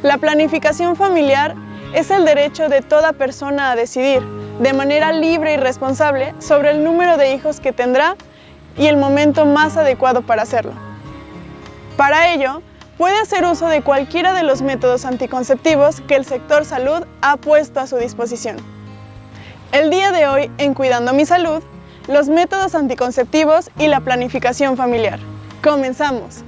La planificación familiar es el derecho de toda persona a decidir, de manera libre y responsable, sobre el número de hijos que tendrá y el momento más adecuado para hacerlo. Para ello, puede hacer uso de cualquiera de los métodos anticonceptivos que el sector salud ha puesto a su disposición. El día de hoy, en Cuidando mi Salud, los métodos anticonceptivos y la planificación familiar. ¡Comenzamos!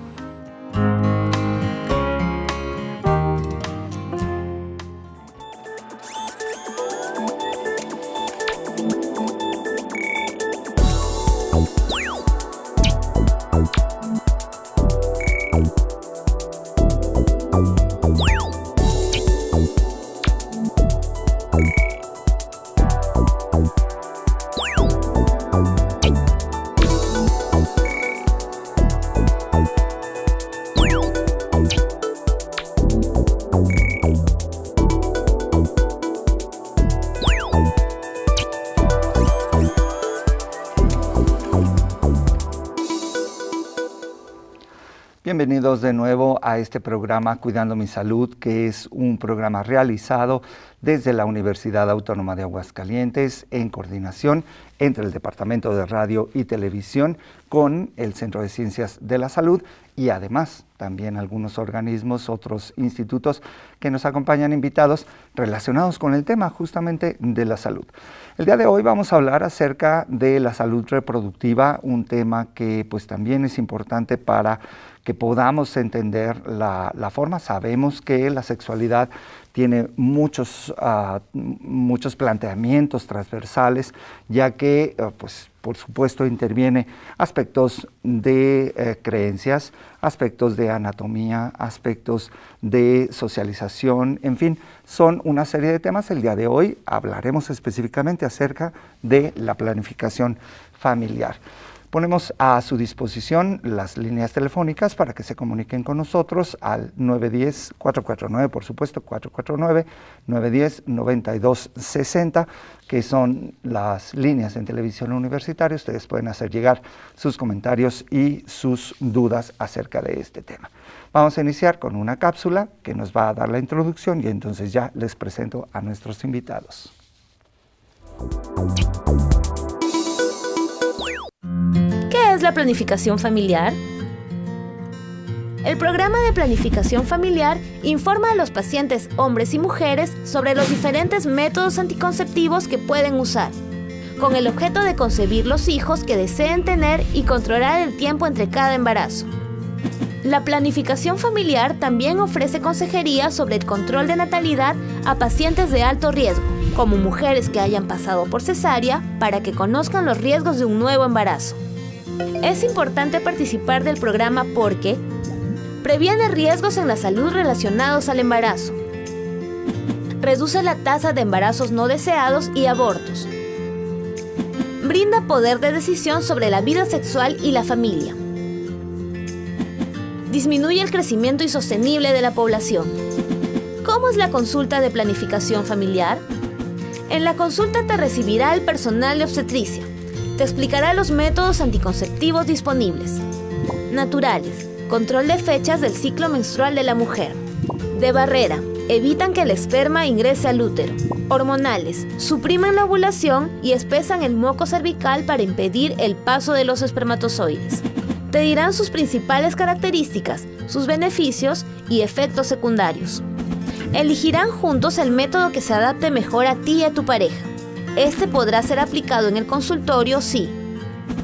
Bienvenidos de nuevo a este programa Cuidando mi Salud, que es un programa realizado desde la Universidad Autónoma de Aguascalientes en coordinación entre el Departamento de Radio y Televisión con el Centro de Ciencias de la Salud y además también algunos organismos, otros institutos que nos acompañan invitados relacionados con el tema justamente de la salud. El día de hoy vamos a hablar acerca de la salud reproductiva, un tema que pues también es importante para que podamos entender la forma. Sabemos que la sexualidad tiene muchos planteamientos transversales, ya que, pues, por supuesto, interviene aspectos de creencias, aspectos de anatomía, aspectos de socialización, en fin, son una serie de temas. El día de hoy hablaremos específicamente acerca de la planificación familiar. Ponemos a su disposición las líneas telefónicas para que se comuniquen con nosotros al 910-449, por supuesto, 449-910-9260, que son las líneas en televisión universitaria. Ustedes pueden hacer llegar sus comentarios y sus dudas acerca de este tema. Vamos a iniciar con una cápsula que nos va a dar la introducción y entonces ya les presento a nuestros invitados. ¿Qué es la planificación familiar? El programa de planificación familiar informa a los pacientes hombres y mujeres sobre los diferentes métodos anticonceptivos que pueden usar, con el objeto de concebir los hijos que deseen tener y controlar el tiempo entre cada embarazo. La planificación familiar también ofrece consejería sobre el control de natalidad a pacientes de alto riesgo, como mujeres que hayan pasado por cesárea, para que conozcan los riesgos de un nuevo embarazo. Es importante participar del programa porque previene riesgos en la salud relacionados al embarazo, reduce la tasa de embarazos no deseados y abortos, brinda poder de decisión sobre la vida sexual y la familia, disminuye el crecimiento insostenible de la población. ¿Cómo es la consulta de planificación familiar? En la consulta te recibirá el personal de obstetricia. Te explicará los métodos anticonceptivos disponibles. Naturales, control de fechas del ciclo menstrual de la mujer. De barrera, evitan que el esperma ingrese al útero. Hormonales, suprimen la ovulación y espesan el moco cervical para impedir el paso de los espermatozoides. Te dirán sus principales características, sus beneficios y efectos secundarios. Elegirán juntos el método que se adapte mejor a ti y a tu pareja. Este podrá ser aplicado en el consultorio si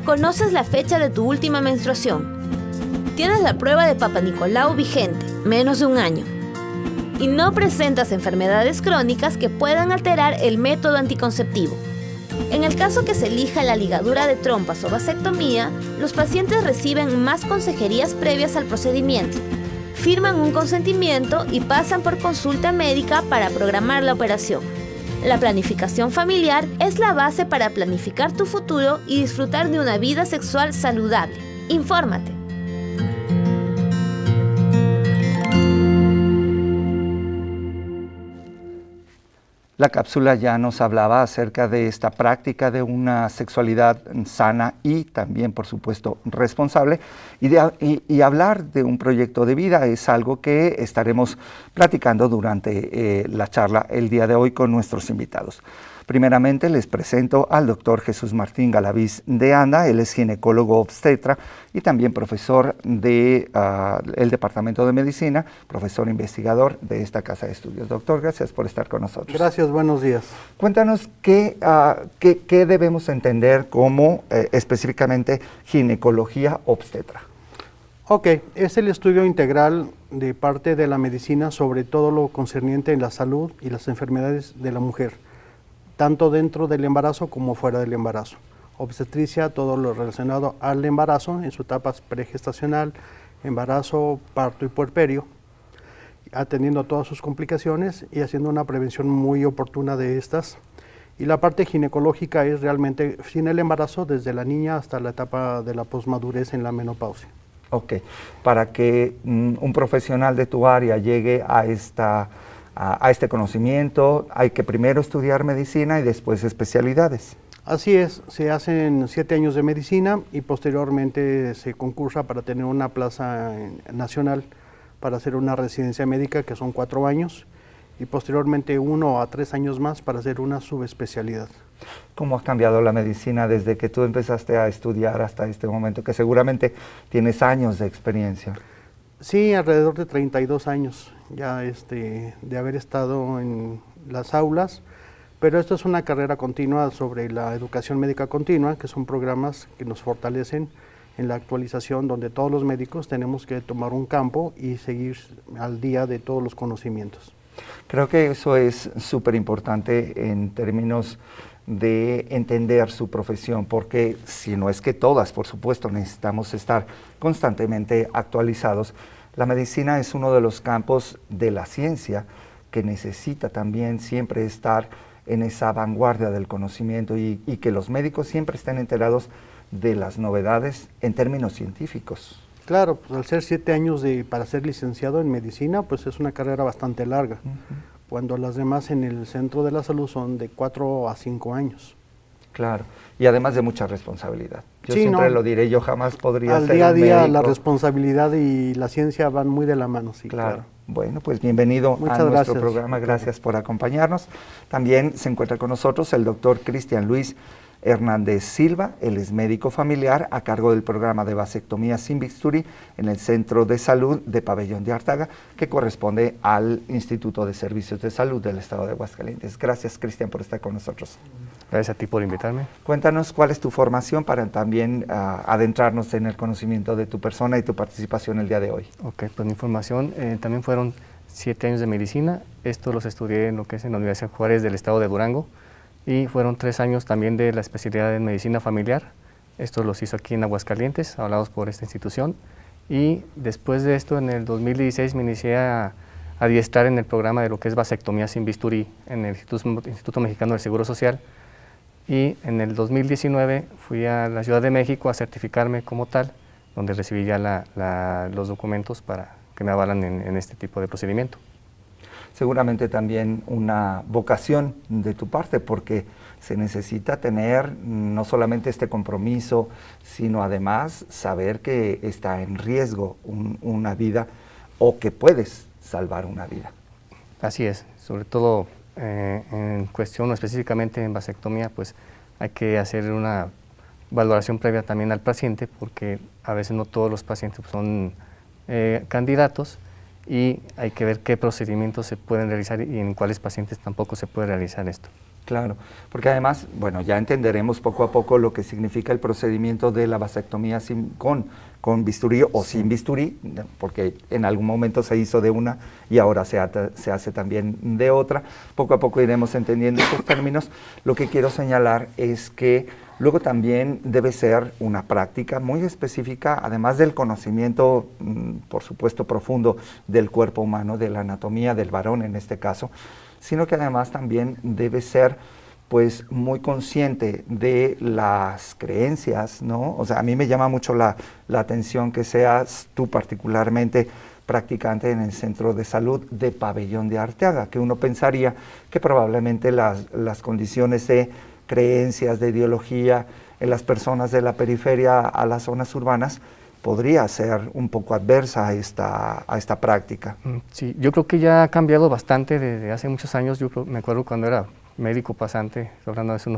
conoces la fecha de tu última menstruación, tienes la prueba de Papa Nicolau vigente, menos de un año, y no presentas enfermedades crónicas que puedan alterar el método anticonceptivo. En el caso que se elija la ligadura de trompas o vasectomía, los pacientes reciben más consejerías previas al procedimiento, firman un consentimiento y pasan por consulta médica para programar la operación. La planificación familiar es la base para planificar tu futuro y disfrutar de una vida sexual saludable. Infórmate. La cápsula ya nos hablaba acerca de esta práctica de una sexualidad sana y también, por supuesto, responsable. Y hablar de un proyecto de vida es algo que estaremos platicando durante la charla el día de hoy con nuestros invitados. Primeramente les presento al doctor Jesús Martín Galaviz de Anda. Él es ginecólogo obstetra y también profesor del Departamento de Medicina, profesor investigador de esta casa de estudios. Doctor, gracias por estar con nosotros. Gracias, buenos días. Cuéntanos qué debemos entender como específicamente ginecología obstetra. Ok, es el estudio integral de parte de la medicina sobre todo lo concerniente en la salud y las enfermedades de la mujer, tanto dentro del embarazo como fuera del embarazo. Obstetricia, todo lo relacionado al embarazo en su etapa pregestacional, embarazo, parto y puerperio, atendiendo todas sus complicaciones y haciendo una prevención muy oportuna de estas. Y la parte ginecológica es realmente sin el embarazo, desde la niña hasta la etapa de la posmadurez en la menopausia. Ok, para que un profesional de tu área llegue a este conocimiento, hay que primero estudiar medicina y después especialidades. Así es, se hacen 7 años de medicina y posteriormente se concursa para tener una plaza nacional para hacer una residencia médica, que son 4 años, y posteriormente 1 a 3 años más para hacer una subespecialidad. ¿Cómo ha cambiado la medicina desde que tú empezaste a estudiar hasta este momento, que seguramente tienes años de experiencia? Sí, alrededor de 32 años ya de haber estado en las aulas, pero esto es una carrera continua sobre la educación médica continua, que son programas que nos fortalecen en la actualización, donde todos los médicos tenemos que tomar un campo y seguir al día de todos los conocimientos. Creo que eso es súper importante en términos de entender su profesión, porque si no es que todas, por supuesto, necesitamos estar constantemente actualizados. La medicina es uno de los campos de la ciencia que necesita también siempre estar en esa vanguardia del conocimiento y que los médicos siempre estén enterados de las novedades en términos científicos. Claro, pues al ser 7 años para ser licenciado en medicina, pues es una carrera bastante larga, cuando las demás en el centro de la salud son de 4 a 5 años. Claro, y además de mucha responsabilidad. Yo Sí, siempre no, lo diré, yo jamás podría al ser día a un día médico. la responsabilidad y la ciencia van muy de la mano, sí, claro. Bueno, pues bienvenido Muchas a nuestro gracias. programa, gracias por acompañarnos. También se encuentra con nosotros el doctor Cristian Luis Hernández Silva. Él es médico familiar a cargo del programa de vasectomía sin bisturí en el Centro de Salud de Pabellón de Artaga, que corresponde al Instituto de Servicios de Salud del Estado de Aguascalientes. Gracias, Cristian, por estar con nosotros. Gracias a ti por invitarme. Cuéntanos cuál es tu formación para también adentrarnos en el conocimiento de tu persona y tu participación el día de hoy. Ok, pues mi formación también fueron 7 años de medicina. Estos los estudié en lo que es en la Universidad Juárez del Estado de Durango. Y fueron 3 años también de la especialidad en medicina familiar. Estos los hizo aquí en Aguascalientes, avalados por esta institución. Y después de esto, en el 2016, me inicié a adiestrar en el programa de lo que es vasectomía sin bisturí en el Instituto Mexicano del Seguro Social. Y en el 2019 fui a la Ciudad de México a certificarme como tal, donde recibí ya los documentos para que me avalan en este tipo de procedimiento. Seguramente también una vocación de tu parte, porque se necesita tener no solamente este compromiso, sino además saber que está en riesgo una vida o que puedes salvar una vida. Así es, sobre todo en cuestión específicamente en vasectomía, pues hay que hacer una valoración previa también al paciente, porque a veces no todos los pacientes son candidatos, y hay que ver qué procedimientos se pueden realizar y en cuáles pacientes tampoco se puede realizar esto. Claro, porque además, bueno, ya entenderemos poco a poco lo que significa el procedimiento de la vasectomía con bisturí o sin bisturí, porque en algún momento se hizo de una y ahora se hace también de otra. Poco a poco iremos entendiendo estos términos. Lo que quiero señalar es que luego también debe ser una práctica muy específica, además del conocimiento, por supuesto, profundo del cuerpo humano, de la anatomía del varón en este caso, sino que además también debe ser pues muy consciente de las creencias, ¿no? O sea, a mí me llama mucho la atención que seas tú particularmente practicante en el Centro de Salud de Pabellón de Arteaga, que uno pensaría que probablemente las condiciones de creencias, de ideología en las personas de la periferia a las zonas urbanas podría ser un poco adversa a esta práctica. Sí, yo creo que ya ha cambiado bastante desde hace muchos años. Me acuerdo cuando era médico pasante, hablando de hace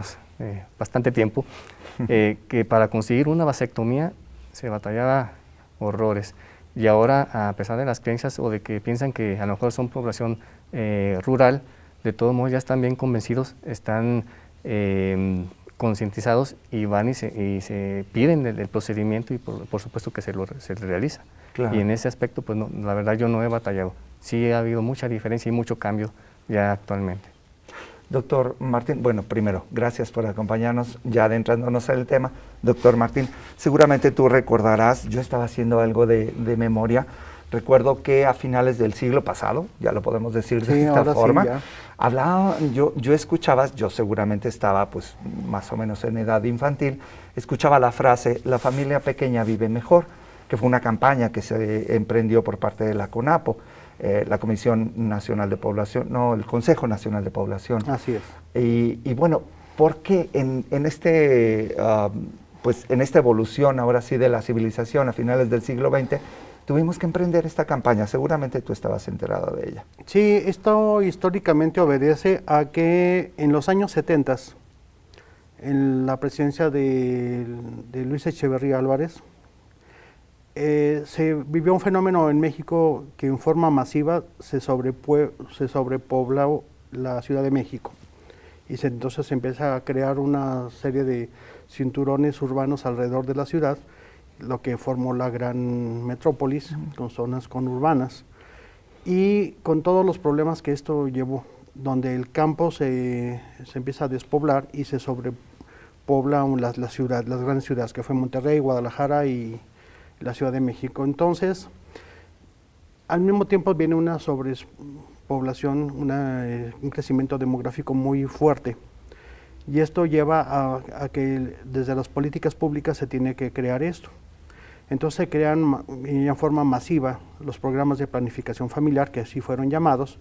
bastante tiempo, que para conseguir una vasectomía se batallaba horrores. Y ahora, a pesar de las creencias o de que piensan que a lo mejor son población rural, de todos modos ya están bien convencidos, están concientizados y van y se piden el procedimiento y por supuesto que se realiza. Claro. Y en ese aspecto, pues no, la verdad yo no he batallado. Sí ha habido mucha diferencia y mucho cambio ya actualmente. Doctor Martín, bueno, primero, gracias por acompañarnos, ya adentrándonos en el tema. Doctor Martín, seguramente tú recordarás, yo estaba haciendo algo de memoria, recuerdo que a finales del siglo pasado, ya lo podemos decir de esta forma, sí, yo escuchaba, yo seguramente estaba pues más o menos en edad infantil, escuchaba la frase, la familia pequeña vive mejor, que fue una campaña que se emprendió por parte de la CONAPO, la Comisión Nacional de Población, no, el Consejo Nacional de Población. Así es. Y bueno, ¿por qué en esta evolución ahora sí de la civilización a finales del siglo XX tuvimos que emprender esta campaña? Seguramente tú estabas enterado de ella. Sí, esto históricamente obedece a que en los años 70, en la presidencia de Luis Echeverría Álvarez, se vivió un fenómeno en México que en forma masiva se sobrepobló la Ciudad de México. Y entonces se empieza a crear una serie de cinturones urbanos alrededor de la ciudad, lo que formó la gran metrópolis, con zonas conurbanas, y con todos los problemas que esto llevó, donde el campo se empieza a despoblar y se sobrepobla las grandes ciudades, que fue Monterrey, Guadalajara y la Ciudad de México. Entonces, al mismo tiempo viene una sobrepoblación, un crecimiento demográfico muy fuerte. Y esto lleva a que desde las políticas públicas se tiene que crear esto. Entonces se crean en forma masiva los programas de planificación familiar, que así fueron llamados,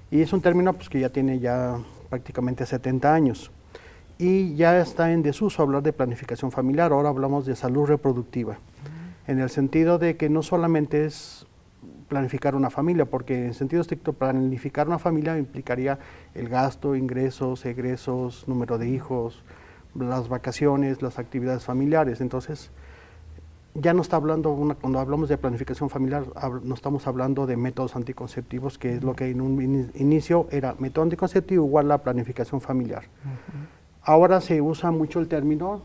y es un término pues, que ya tiene prácticamente 70 años. Y ya está en desuso hablar de planificación familiar, ahora hablamos de salud reproductiva, en el sentido de que no solamente es planificar una familia, porque en sentido estricto planificar una familia implicaría el gasto, ingresos, egresos, número de hijos, las vacaciones, las actividades familiares. Entonces, ya no está hablando, cuando hablamos de planificación familiar, no estamos hablando de métodos anticonceptivos, que es lo que en un inicio era método anticonceptivo igual a planificación familiar. Ahora se usa mucho el término,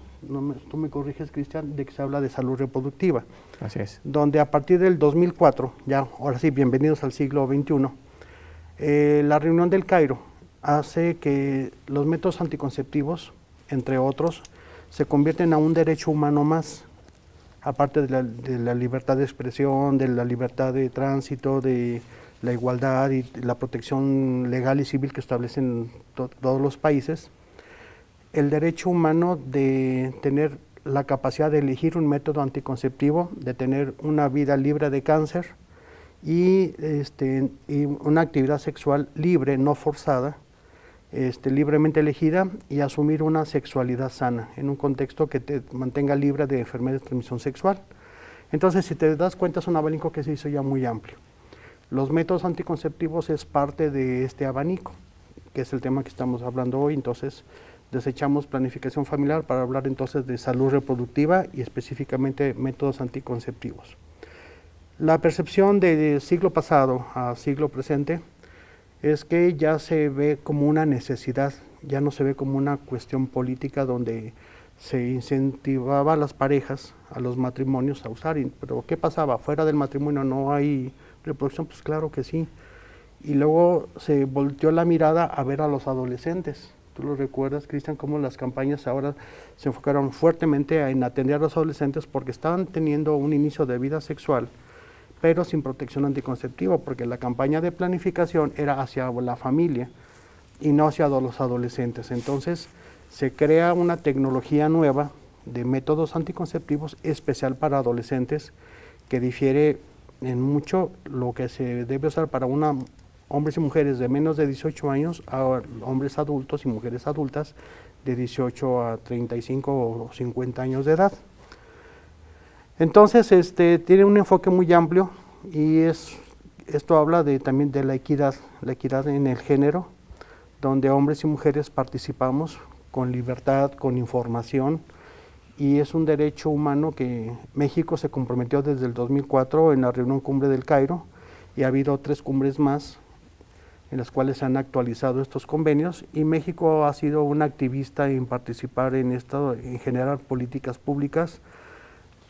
tú me corriges, Cristian, de que se habla de salud reproductiva. Así es. Donde a partir del 2004, ahora sí, bienvenidos al siglo XXI, la reunión del Cairo hace que los métodos anticonceptivos, entre otros, se convierten a un derecho humano más, aparte de la libertad de expresión, de la libertad de tránsito, de la igualdad y la protección legal y civil que establecen todos los países. El derecho humano de tener la capacidad de elegir un método anticonceptivo, de tener una vida libre de cáncer y una actividad sexual libre, no forzada, libremente elegida, y asumir una sexualidad sana en un contexto que te mantenga libre de enfermedades de transmisión sexual. Entonces, si te das cuenta, es un abanico que se hizo ya muy amplio. Los métodos anticonceptivos es parte de este abanico, que es el tema que estamos hablando hoy. Entonces, desechamos planificación familiar para hablar entonces de salud reproductiva y específicamente métodos anticonceptivos. La percepción del siglo pasado a siglo presente es que ya se ve como una necesidad, ya no se ve como una cuestión política donde se incentivaba a las parejas, a los matrimonios a usar. Pero ¿qué pasaba? ¿Fuera del matrimonio no hay reproducción? Pues claro que sí. Y luego se volteó la mirada a ver a los adolescentes. ¿Tú lo recuerdas, Cristian, cómo las campañas ahora se enfocaron fuertemente en atender a los adolescentes porque estaban teniendo un inicio de vida sexual, pero sin protección anticonceptiva, porque la campaña de planificación era hacia la familia y no hacia los adolescentes. Entonces, se crea una tecnología nueva de métodos anticonceptivos especial para adolescentes que difiere en mucho lo que se debe usar para hombres y mujeres de menos de 18 años a hombres adultos y mujeres adultas de 18 a 35 o 50 años de edad. Entonces, tiene un enfoque muy amplio y esto habla también de la equidad en el género, donde hombres y mujeres participamos con libertad, con información, y es un derecho humano que México se comprometió desde el 2004 en la reunión cumbre del Cairo, y ha habido 3 cumbres más en las cuales se han actualizado estos convenios, y México ha sido un activista en participar en esto, en generar políticas públicas,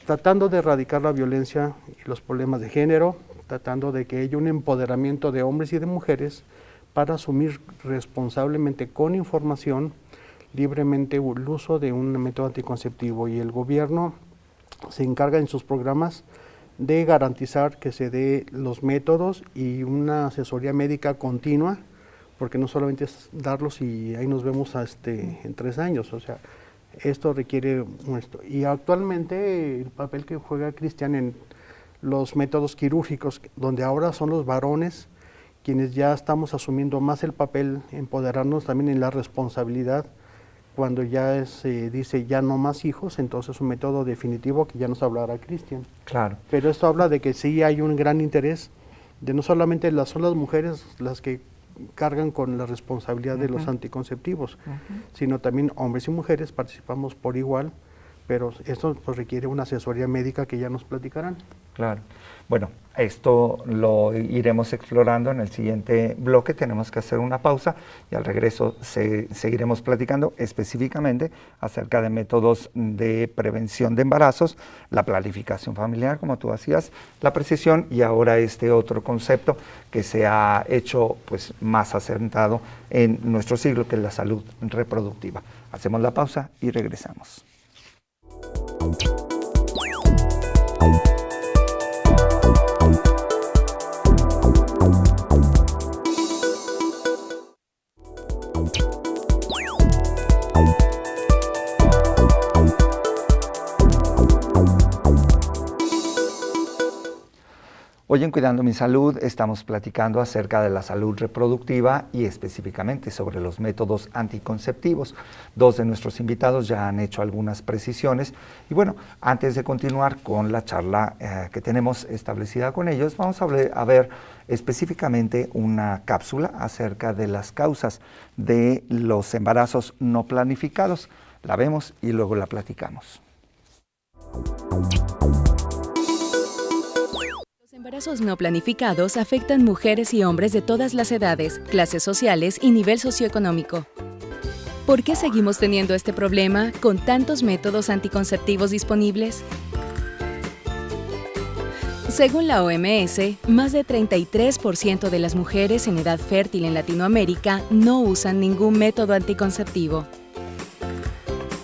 tratando de erradicar la violencia y los problemas de género, tratando de que haya un empoderamiento de hombres y de mujeres para asumir responsablemente con información libremente el uso de un método anticonceptivo, y el gobierno se encarga en sus programas de garantizar que se dé los métodos y una asesoría médica continua, porque no solamente es darlos y ahí nos vemos en 3 años, o sea, esto requiere esto. Y actualmente el papel que juega Cristian en los métodos quirúrgicos, donde ahora son los varones quienes ya estamos asumiendo más el papel, empoderarnos también en la responsabilidad, cuando ya se dice ya no más hijos, entonces un método definitivo que ya nos hablará Cristian. Claro. Pero esto habla de que sí hay un gran interés de no solamente son las mujeres las que cargan con la responsabilidad de los anticonceptivos, sino también hombres y mujeres participamos por igual, pero esto pues requiere una asesoría médica que ya nos platicarán. Claro. Bueno, esto lo iremos explorando en el siguiente bloque. Tenemos que hacer una pausa y al regreso seguiremos platicando específicamente acerca de métodos de prevención de embarazos, la planificación familiar, como tú hacías, la precisión, y ahora este otro concepto que se ha hecho pues más asentado en nuestro siglo, que es la salud reproductiva. Hacemos la pausa y regresamos. Hoy en Cuidando mi Salud estamos platicando acerca de la salud reproductiva y específicamente sobre los métodos anticonceptivos. 2 de nuestros invitados ya han hecho algunas precisiones y bueno, antes de continuar con la charla que tenemos establecida con ellos, vamos a ver específicamente una cápsula acerca de las causas de los embarazos no planificados. La vemos y luego la platicamos. Los embarazos no planificados afectan mujeres y hombres de todas las edades, clases sociales y nivel socioeconómico. ¿Por qué seguimos teniendo este problema con tantos métodos anticonceptivos disponibles? Según la OMS, más de 33% de las mujeres en edad fértil en Latinoamérica no usan ningún método anticonceptivo.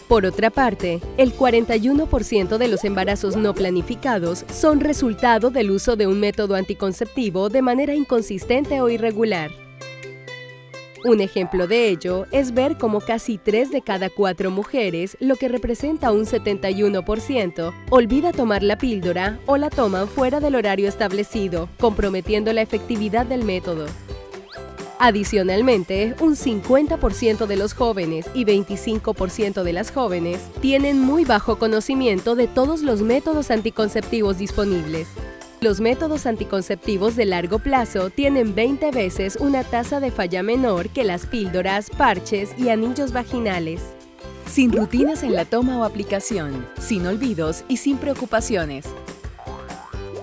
Por otra parte, el 41% de los embarazos no planificados son resultado del uso de un método anticonceptivo de manera inconsistente o irregular. Un ejemplo de ello es ver cómo casi 3 de cada 4 mujeres, lo que representa un 71%, olvida tomar la píldora o la toman fuera del horario establecido, comprometiendo la efectividad del método. Adicionalmente, un 50% de los jóvenes y 25% de las jóvenes tienen muy bajo conocimiento de todos los métodos anticonceptivos disponibles. Los métodos anticonceptivos de largo plazo tienen 20 veces una tasa de falla menor que las píldoras, parches y anillos vaginales. Sin rutinas en la toma o aplicación, sin olvidos y sin preocupaciones.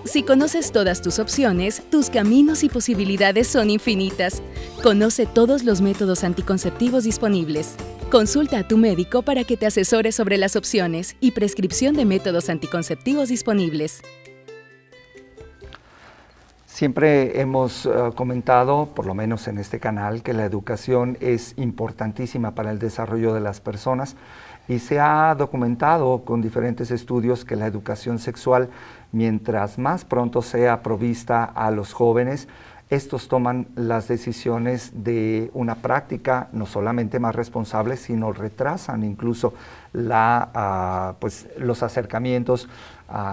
Si conoces todas tus opciones, tus caminos y posibilidades son infinitas. Conoce todos los métodos anticonceptivos disponibles. Consulta a tu médico para que te asesore sobre las opciones y prescripción de métodos anticonceptivos disponibles. Siempre hemos comentado, por lo menos en este canal, que la educación es importantísima para el desarrollo de las personas y se ha documentado con diferentes estudios que la educación sexual, mientras más pronto sea provista a los jóvenes, estos toman las decisiones de una práctica no solamente más responsable, sino retrasan incluso pues, los acercamientos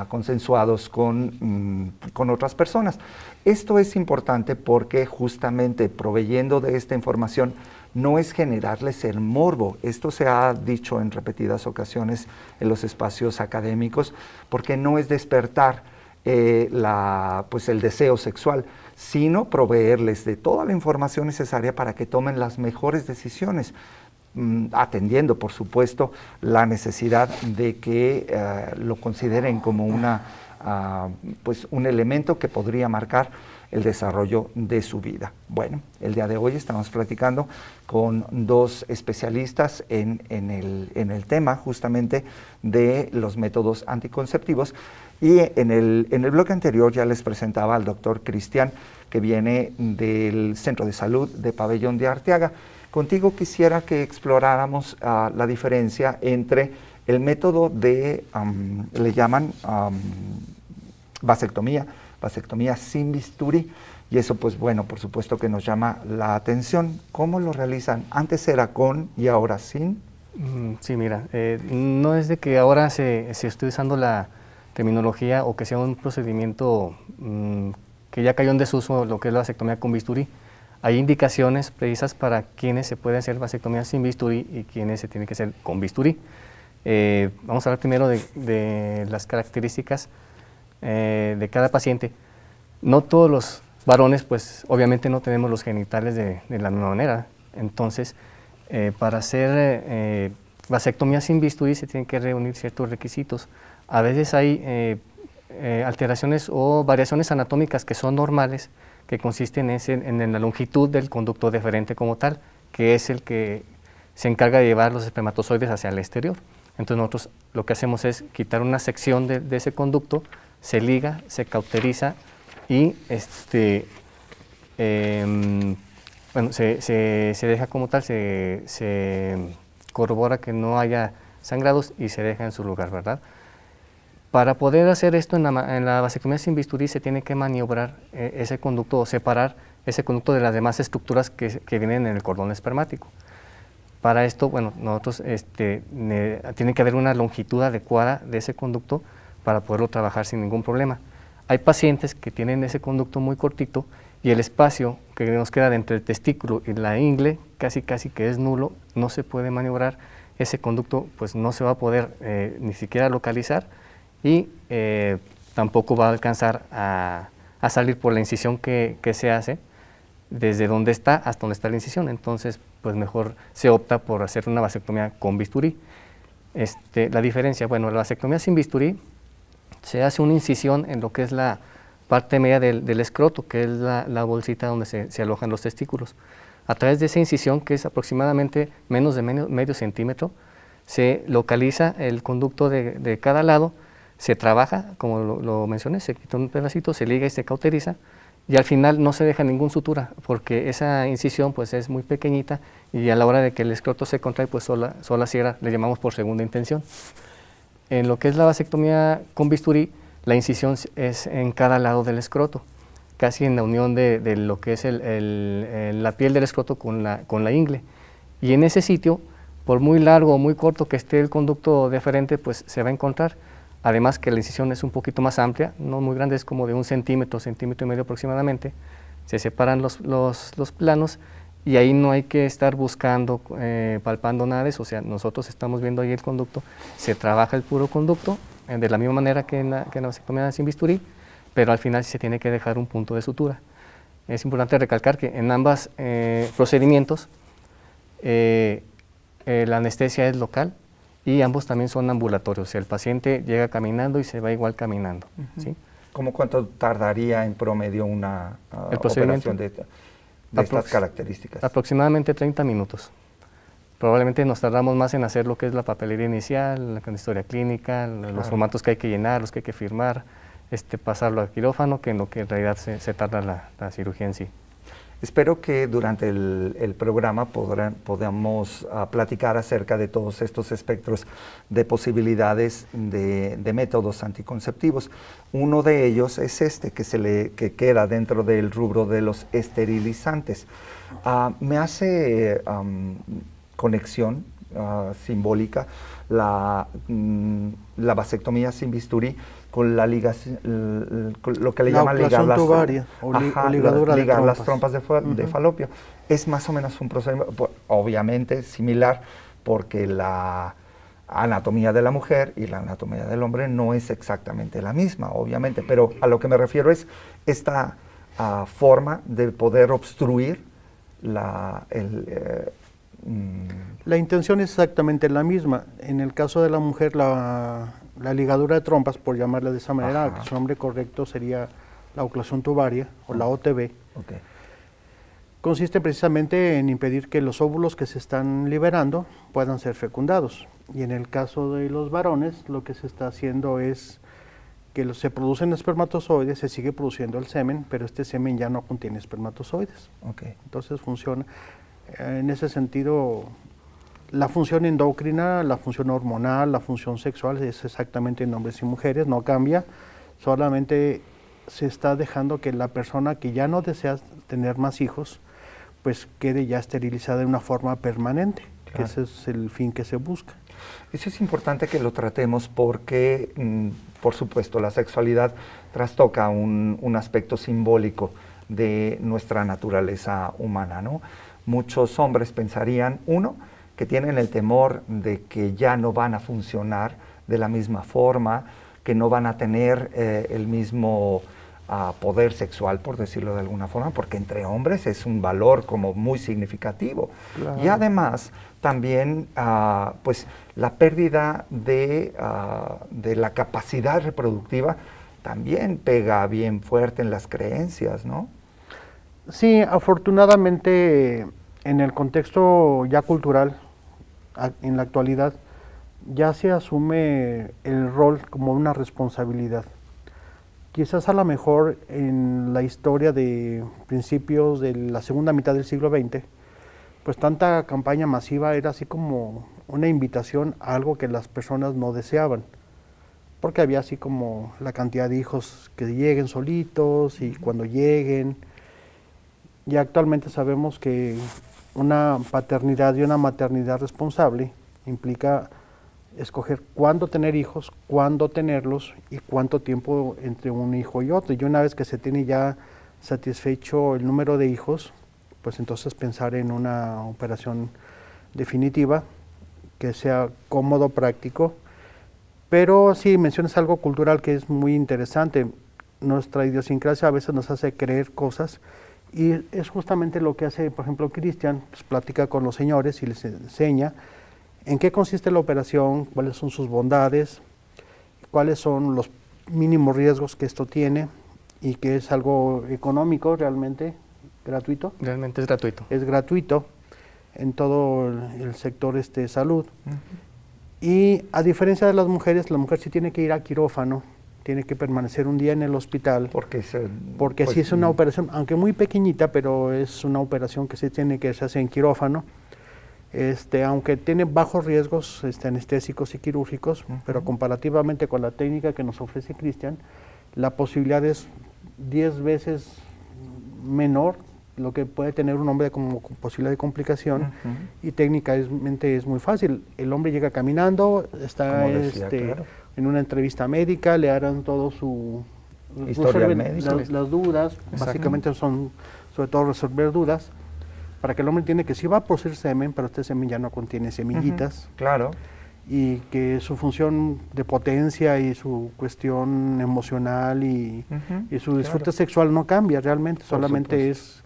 consensuados con otras personas. Esto es importante porque justamente proveyendo de esta información no es generarles el morbo. Esto se ha dicho en repetidas ocasiones en los espacios académicos, porque no es despertar pues el deseo sexual, sino proveerles de toda la información necesaria para que tomen las mejores decisiones, atendiendo, por supuesto, la necesidad de que lo consideren como pues un elemento que podría marcar el desarrollo de su vida. Bueno, el día de hoy estamos platicando con dos especialistas en el tema justamente de los métodos anticonceptivos, y en el bloque anterior ya les presentaba al doctor Cristian, que viene del Centro de Salud de Pabellón de Arteaga. Contigo quisiera que exploráramos la diferencia entre el método de, le llaman vasectomía sin bisturí, y eso pues bueno, por supuesto que nos llama la atención. ¿Cómo lo realizan? Antes era con y ahora sin. Sí, mira, no es de que ahora se esté usando la terminología o que sea un procedimiento que ya cayó en desuso lo que es la vasectomía con bisturí. Hay indicaciones precisas para quienes se puede hacer vasectomía sin bisturí y quienes se tiene que hacer con bisturí. Vamos a hablar primero de las características de cada paciente. No todos los varones, pues obviamente no tenemos los genitales de la misma manera. Entonces, para hacer vasectomía sin bisturí se tienen que reunir ciertos requisitos. A veces hay alteraciones o variaciones anatómicas que son normales, que consisten en la longitud del conducto deferente como tal, que es el que se encarga de llevar los espermatozoides hacia el exterior. Entonces nosotros lo que hacemos es quitar una sección de ese conducto, se liga, se cauteriza y bueno, se deja como tal, se corrobora que no haya sangrados y se deja en su lugar, ¿verdad? Para poder hacer esto en la vasectomía sin bisturí se tiene que maniobrar ese conducto o separar ese conducto de las demás estructuras que vienen en el cordón espermático. Para esto, bueno, nosotros tiene que haber una longitud adecuada de ese conducto para poderlo trabajar sin ningún problema. Hay pacientes que tienen ese conducto muy cortito y el espacio que nos queda entre el testículo y la ingle casi que es nulo, no se puede maniobrar, ese conducto pues no se va a poder ni siquiera localizar y tampoco va a alcanzar a salir por la incisión que se hace desde donde está hasta donde está la incisión. Entonces pues mejor se opta por hacer una vasectomía con bisturí. La diferencia, bueno, la vasectomía sin bisturí se hace una incisión en lo que es la parte media del escroto, que es la bolsita donde se alojan los testículos. A través de esa incisión, que es aproximadamente menos de medio centímetro, se localiza el conducto de cada lado, se trabaja, como lo mencioné, se quita un pedacito, se liga y se cauteriza, y al final no se deja ninguna sutura, porque esa incisión pues es muy pequeñita y a la hora de que el escroto se contrae, pues sola cierra, le llamamos por segunda intención. En lo que es la vasectomía con bisturí, la incisión es en cada lado del escroto, casi en la unión de lo que es la piel del escroto con la ingle. Y en ese sitio, por muy largo o muy corto que esté el conducto deferente, pues se va a encontrar. Además que la incisión es un poquito más amplia, no muy grande, es como de 1 centímetro, centímetro y medio aproximadamente. Se separan los planos y ahí no hay que estar buscando, palpando nada de eso. O sea, nosotros estamos viendo ahí el conducto, se trabaja el puro conducto de la misma manera que en la vasectomía sin bisturí, pero al final sí se tiene que dejar un punto de sutura. Es importante recalcar que en ambos procedimientos la anestesia es local y ambos también son ambulatorios. O sea, el paciente llega caminando y se va igual caminando. ¿Sí? ¿Cómo cuánto tardaría en promedio una operación de estas características? Aproximadamente 30 minutos. Probablemente nos tardamos más en hacer lo que es la papelería inicial, la historia clínica, los formatos que hay que llenar, los que hay que firmar, pasarlo al quirófano, que en lo que en realidad se tarda la cirugía en sí. Espero que durante el programa podamos platicar acerca de todos estos espectros de posibilidades de métodos anticonceptivos. Uno de ellos es este, que queda dentro del rubro de los esterilizantes. Me hace conexión simbólica la vasectomía sin bisturí con la con lo que le llaman ligar las tubaria, ligar las trompas de falopio. Es más o menos un procedimiento, obviamente similar, porque la anatomía de la mujer y la anatomía del hombre no es exactamente la misma, obviamente, pero a lo que me refiero es esta forma de poder obstruir la intención es exactamente la misma. En el caso de la mujer, la ligadura de trompas, por llamarla de esa manera, que su nombre correcto sería la oclusión tubaria o la OTB, consiste precisamente en impedir que los óvulos que se están liberando puedan ser fecundados. Y en el caso de los varones, lo que se está haciendo es que se producen espermatozoides, se sigue produciendo el semen, pero este semen ya no contiene espermatozoides. Entonces funciona. En ese sentido, la función endocrina, la función hormonal, la función sexual es exactamente en hombres y mujeres, no cambia, solamente se está dejando que la persona que ya no desea tener más hijos, pues quede ya esterilizada de una forma permanente, que ese es el fin que se busca. Eso es importante que lo tratemos porque, por supuesto, la sexualidad trastoca un aspecto simbólico de nuestra naturaleza humana, ¿no? Muchos hombres pensarían, uno, que tienen el temor de que ya no van a funcionar de la misma forma, que no van a tener el mismo poder sexual, por decirlo de alguna forma, porque entre hombres es un valor como muy significativo. Claro. Y además, también, pues, la pérdida de la capacidad reproductiva también pega bien fuerte en las creencias, ¿no? Sí, afortunadamente, en el contexto ya cultural, en la actualidad, ya se asume el rol como una responsabilidad. Quizás a lo mejor en la historia de principios de la segunda mitad del siglo XX, pues tanta campaña masiva era así como una invitación a algo que las personas no deseaban, porque había así como la cantidad de hijos que lleguen solitos y cuando lleguen. Y actualmente sabemos que una paternidad y una maternidad responsable implica escoger cuándo tener hijos, cuándo tenerlos y cuánto tiempo entre un hijo y otro. Y una vez que se tiene ya satisfecho el número de hijos, pues entonces pensar en una operación definitiva que sea cómodo, práctico. Pero sí, mencionas algo cultural que es muy interesante. Nuestra idiosincrasia a veces nos hace creer cosas y es justamente lo que hace, por ejemplo, Cristian, pues platica con los señores y les enseña en qué consiste la operación, cuáles son sus bondades, cuáles son los mínimos riesgos que esto tiene y que es algo económico realmente, gratuito. Realmente es gratuito. Es gratuito en todo el sector salud. Y a diferencia de las mujeres, la mujer sí tiene que ir a quirófano, tiene que permanecer un día en el hospital. Porque pues, sí es una operación, aunque muy pequeñita, pero es una operación que se hace en quirófano. Aunque tiene bajos riesgos anestésicos y quirúrgicos, pero comparativamente con la técnica que nos ofrece Cristian, la posibilidad es 10 veces menor lo que puede tener un hombre como posibilidad de complicación, y técnicamente es muy fácil. El hombre llega caminando, está claro, en una entrevista médica, le harán todo su historial médico, las dudas. Exacto. Básicamente son sobre todo resolver dudas, para que el hombre entienda que sí va a producir semen, pero este semen ya no contiene semillitas. Claro. Y que su función de potencia y su cuestión emocional y su disfrute sexual no cambia realmente, solamente es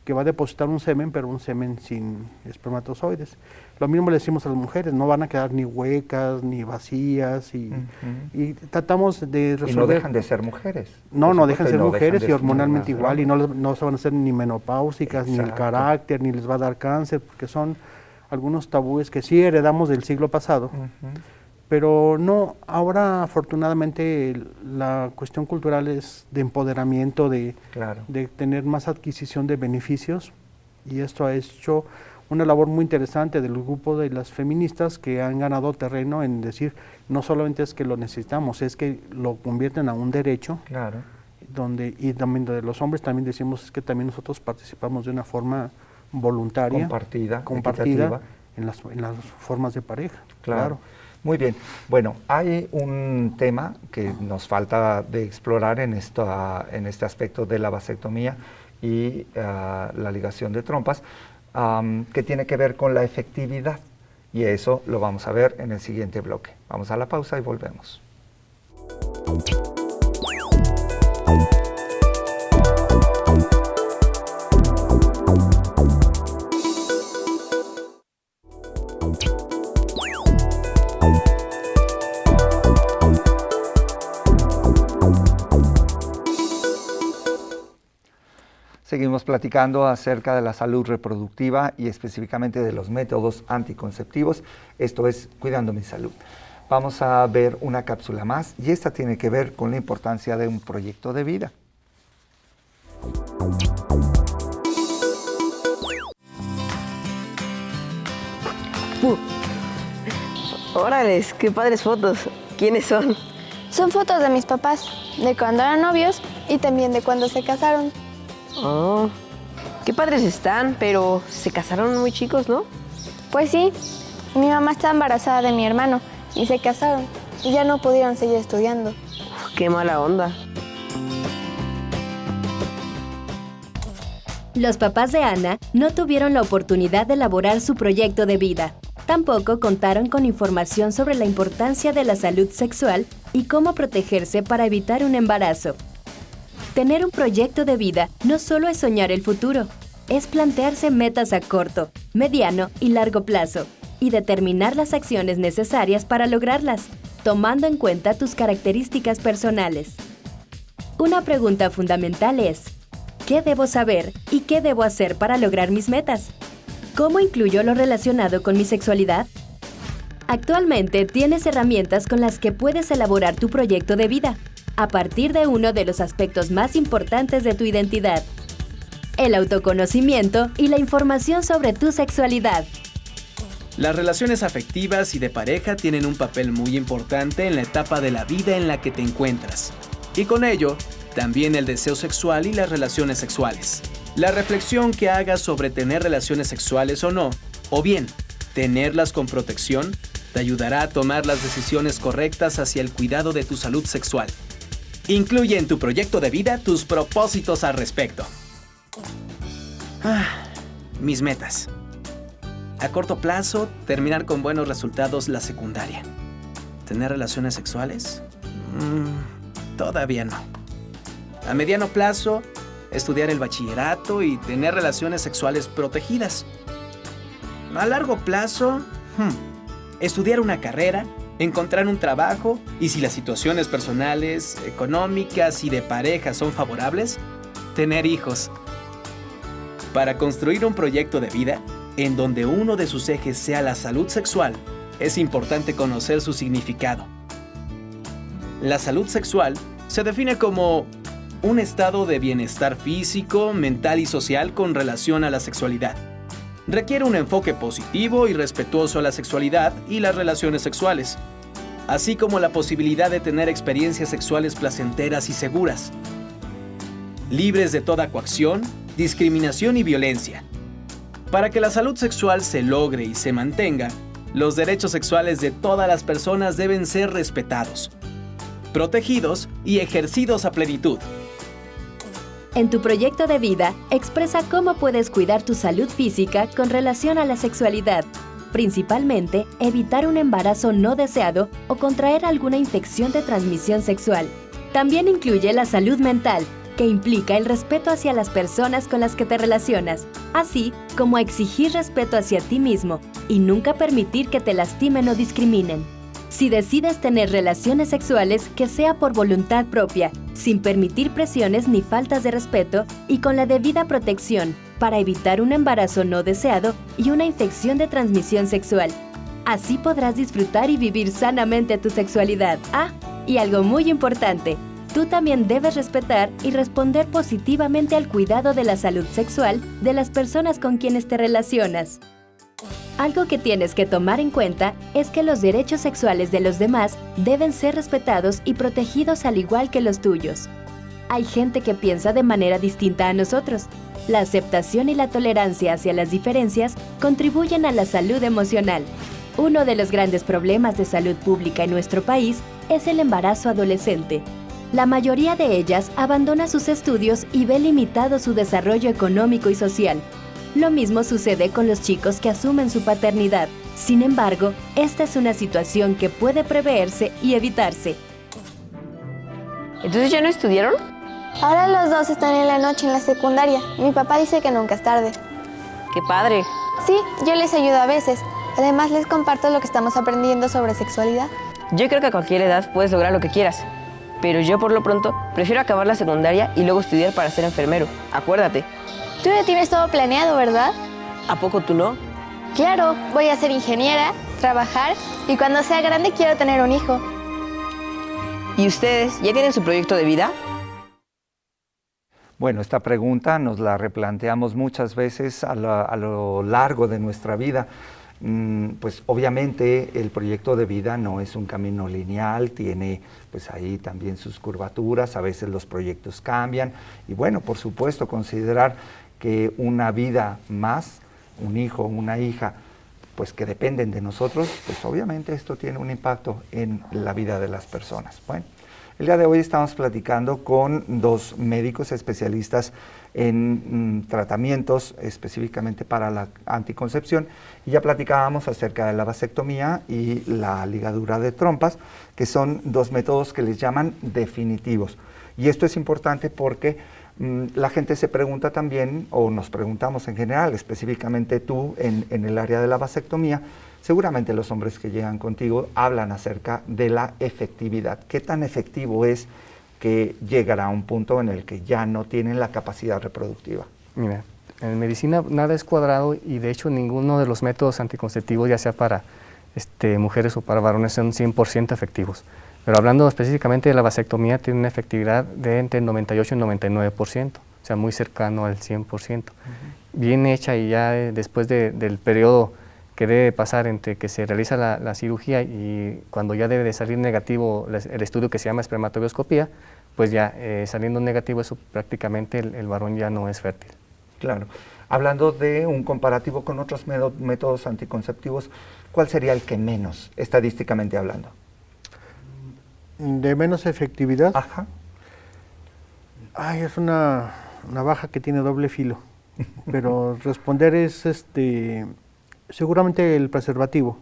que va a depositar un semen, pero un semen sin espermatozoides. Lo mismo le decimos a las mujeres, no van a quedar ni huecas, ni vacías, y tratamos de resolver... Y no dejan de ser mujeres. No dejan de ser mujeres y hormonalmente igual, y no se van a hacer ni menopáusicas, ni el carácter, ni les va a dar cáncer, porque son algunos tabúes que sí heredamos del siglo pasado, Pero no, ahora afortunadamente la cuestión cultural es de empoderamiento, de tener más adquisición de beneficios, y esto ha hecho una labor muy interesante del grupo de las feministas que han ganado terreno en decir, no solamente es que lo necesitamos, es que lo convierten a un derecho, y también de los hombres también decimos es que también nosotros participamos de una forma voluntaria, compartida en las formas de pareja. Claro. Muy bien. Bueno, hay un tema que nos falta de explorar en este aspecto de la vasectomía y la ligación de trompas, que tiene que ver con la efectividad. Y eso lo vamos a ver en el siguiente bloque. Vamos a la pausa y volvemos. Seguimos platicando acerca de la salud reproductiva y específicamente de los métodos anticonceptivos. Esto es Cuidando mi Salud. Vamos a ver una cápsula más y esta tiene que ver con la importancia de un proyecto de vida. Órales, qué padres fotos. ¿Quiénes son? Son fotos de mis papás, de cuando eran novios y también de cuando se casaron. Oh, qué padres están, pero se casaron muy chicos, ¿no? Pues sí, mi mamá está embarazada de mi hermano y se casaron y ya no pudieron seguir estudiando. Qué mala onda. Los papás de Ana no tuvieron la oportunidad de elaborar su proyecto de vida. Tampoco contaron con información sobre la importancia de la salud sexual y cómo protegerse para evitar un embarazo. Tener un proyecto de vida no solo es soñar el futuro, es plantearse metas a corto, mediano y largo plazo y determinar las acciones necesarias para lograrlas, tomando en cuenta tus características personales. Una pregunta fundamental es: ¿qué debo saber y qué debo hacer para lograr mis metas? ¿Cómo incluyo lo relacionado con mi sexualidad? Actualmente tienes herramientas con las que puedes elaborar tu proyecto de vida, a partir de uno de los aspectos más importantes de tu identidad: el autoconocimiento y la información sobre tu sexualidad. Las relaciones afectivas y de pareja tienen un papel muy importante en la etapa de la vida en la que te encuentras. Y con ello, también el deseo sexual y las relaciones sexuales. La reflexión que hagas sobre tener relaciones sexuales o no, o bien, tenerlas con protección, te ayudará a tomar las decisiones correctas hacia el cuidado de tu salud sexual. Incluye en tu proyecto de vida tus propósitos al respecto. Mis metas. A corto plazo, terminar con buenos resultados la secundaria. ¿Tener relaciones sexuales? Todavía no. A mediano plazo, estudiar el bachillerato y tener relaciones sexuales protegidas. A largo plazo, estudiar una carrera, encontrar un trabajo y, si las situaciones personales, económicas y de pareja son favorables, tener hijos. Para construir un proyecto de vida en donde uno de sus ejes sea la salud sexual, es importante conocer su significado. La salud sexual se define como un estado de bienestar físico, mental y social con relación a la sexualidad. Requiere un enfoque positivo y respetuoso a la sexualidad y las relaciones sexuales, así como la posibilidad de tener experiencias sexuales placenteras y seguras, libres de toda coacción, discriminación y violencia. Para que la salud sexual se logre y se mantenga, los derechos sexuales de todas las personas deben ser respetados, protegidos y ejercidos a plenitud. En tu proyecto de vida, expresa cómo puedes cuidar tu salud física con relación a la sexualidad, principalmente evitar un embarazo no deseado o contraer alguna infección de transmisión sexual. También incluye la salud mental, que implica el respeto hacia las personas con las que te relacionas, así como exigir respeto hacia ti mismo y nunca permitir que te lastimen o discriminen. Si decides tener relaciones sexuales, que sea por voluntad propia, sin permitir presiones ni faltas de respeto y con la debida protección, para evitar un embarazo no deseado y una infección de transmisión sexual. Así podrás disfrutar y vivir sanamente tu sexualidad. Ah, y algo muy importante, tú también debes respetar y responder positivamente al cuidado de la salud sexual de las personas con quienes te relacionas. Algo que tienes que tomar en cuenta es que los derechos sexuales de los demás deben ser respetados y protegidos al igual que los tuyos. Hay gente que piensa de manera distinta a nosotros. La aceptación y la tolerancia hacia las diferencias contribuyen a la salud emocional. Uno de los grandes problemas de salud pública en nuestro país es el embarazo adolescente. La mayoría de ellas abandona sus estudios y ve limitado su desarrollo económico y social. Lo mismo sucede con los chicos que asumen su paternidad. Sin embargo, esta es una situación que puede preverse y evitarse. ¿Entonces ya no estudiaron? Ahora los dos están en la noche en la secundaria. Mi papá dice que nunca es tarde. ¡Qué padre! Sí, yo les ayudo a veces. Además, les comparto lo que estamos aprendiendo sobre sexualidad. Yo creo que a cualquier edad puedes lograr lo que quieras. Pero yo, por lo pronto, prefiero acabar la secundaria y luego estudiar para ser enfermero. Acuérdate. Tú ya tienes todo planeado, ¿verdad? ¿A poco tú no? Claro, voy a ser ingeniera, trabajar y cuando sea grande quiero tener un hijo. ¿Y ustedes ya tienen su proyecto de vida? Bueno, esta pregunta nos la replanteamos muchas veces a lo largo de nuestra vida. Pues obviamente el proyecto de vida no es un camino lineal, tiene pues ahí también sus curvaturas, a veces los proyectos cambian y bueno, por supuesto considerar que una vida más, un hijo, una hija, pues que dependen de nosotros, pues obviamente esto tiene un impacto en la vida de las personas. Bueno, el día de hoy estamos platicando con dos médicos especialistas en tratamientos específicamente para la anticoncepción y ya platicábamos acerca de la vasectomía y la ligadura de trompas, que son dos métodos que les llaman definitivos. Y esto es importante porque la gente se pregunta también, o nos preguntamos en general, específicamente tú en el área de la vasectomía, seguramente los hombres que llegan contigo hablan acerca de la efectividad. ¿Qué tan efectivo es que llegará a un punto en el que ya no tienen la capacidad reproductiva? Mira, en medicina nada es cuadrado y de hecho ninguno de los métodos anticonceptivos, ya sea para mujeres o para varones, son 100% efectivos. Pero hablando específicamente de la vasectomía, tiene una efectividad de entre el 98 y el 99%, o sea, muy cercano al 100%. Bien hecha y ya después del periodo que debe pasar entre que se realiza la cirugía y cuando ya debe de salir negativo el estudio que se llama espermatobioscopía, pues ya saliendo negativo eso prácticamente el varón ya no es fértil. Claro. Hablando de un comparativo con otros métodos anticonceptivos, ¿cuál sería el que menos, estadísticamente hablando? De menos efectividad. Ajá. Ay, es una navaja que tiene doble filo. Pero responder es seguramente el preservativo